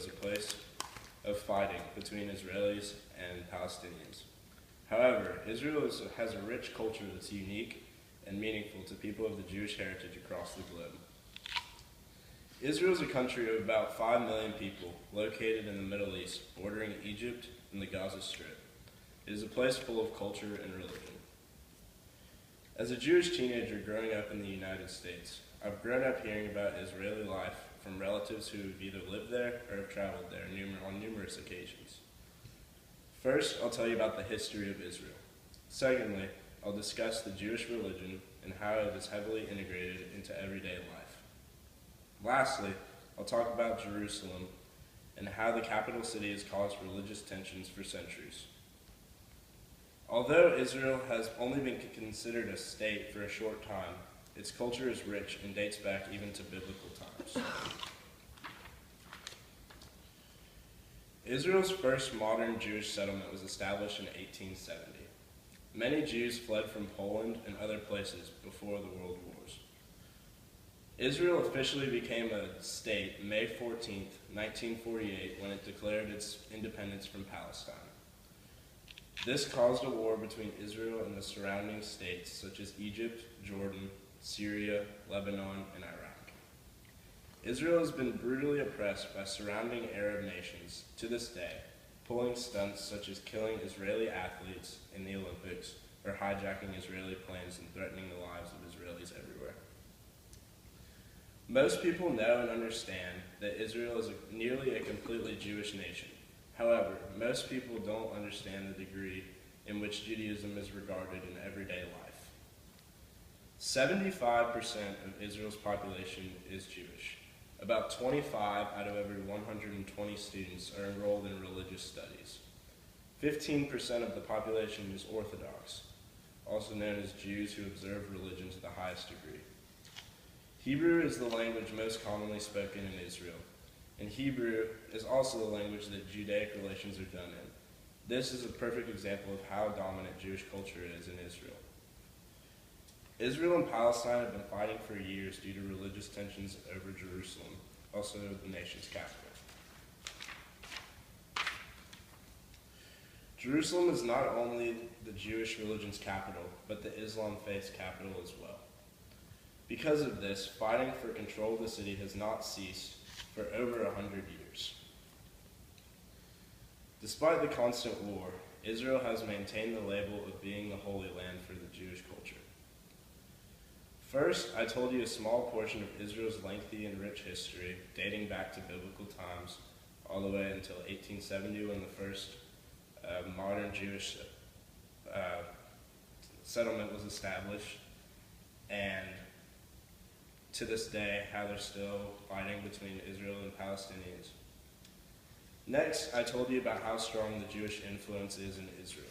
as a place of fighting between Israelis and Palestinians. However, Israel has a rich culture that's unique and meaningful to people of the Jewish heritage across the globe. Israel is a country of about 5 million people located in the Middle East, bordering Egypt and the Gaza Strip. It is a place full of culture and religion. As a Jewish teenager growing up in the United States, I've grown up hearing about Israeli life from relatives who have either lived there or have traveled there on numerous occasions. First, I'll tell you about the history of Israel. Secondly, I'll discuss the Jewish religion and how it is heavily integrated into everyday life. Lastly, I'll talk about Jerusalem and how the capital city has caused religious tensions for centuries. Although Israel has only been considered a state for a short time, its culture is rich and dates back even to biblical times. Israel's first modern Jewish settlement was established in 1870. Many Jews fled from Poland and other places before the World Wars. Israel officially became a state May 14, 1948, when it declared its independence from Palestine. This caused a war between Israel and the surrounding states such as Egypt, Jordan, Syria, Lebanon, and Iraq. Israel has been brutally oppressed by surrounding Arab nations to this day, pulling stunts such as killing Israeli athletes in the Olympics or hijacking Israeli planes and threatening the lives of Israelis everywhere. Most people know and understand that Israel is nearly a completely Jewish nation. However, most people don't understand the degree in which Judaism is regarded in everyday life. 75% of Israel's population is Jewish. About 25 out of every 120 students are enrolled in religious studies. 15% of the population is Orthodox, also known as Jews who observe religion to the highest degree. Hebrew is the language most commonly spoken in Israel, and Hebrew is also the language that Judaic relations are done in. This is a perfect example of how dominant Jewish culture is in Israel. Israel and Palestine have been fighting for years due to religious tensions over Jerusalem, also the nation's capital. Jerusalem is not only the Jewish religion's capital, but the Islam faith's capital as well. Because of this, fighting for control of the city has not ceased for over 100 years. Despite the constant war, Israel has maintained the label of being the Holy Land for the Jewish culture. First, I told you a small portion of Israel's lengthy and rich history, dating back to biblical times, all the way until 1870 when the first modern Jewish settlement was established, and to this day, how they're still fighting between Israel and Palestinians. Next, I told you about how strong the Jewish influence is in Israel.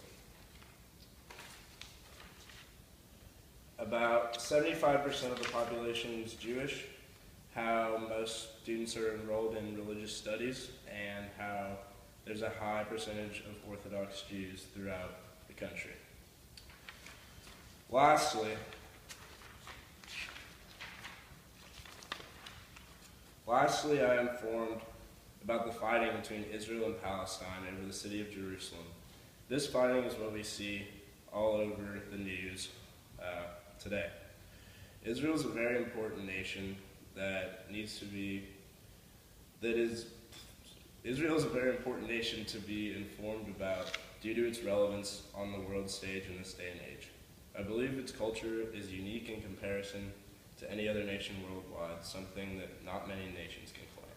About 75% of the population is Jewish, how most students are enrolled in religious studies, and how there's a high percentage of Orthodox Jews throughout the country. Lastly, I informed about the fighting between Israel and Palestine over the city of Jerusalem. This fighting is what we see all over the news today. Israel is a very important nation Israel is a very important nation to be informed about due to its relevance on the world stage in this day and age. I believe its culture is unique in comparison to any other nation worldwide, something that not many nations can claim.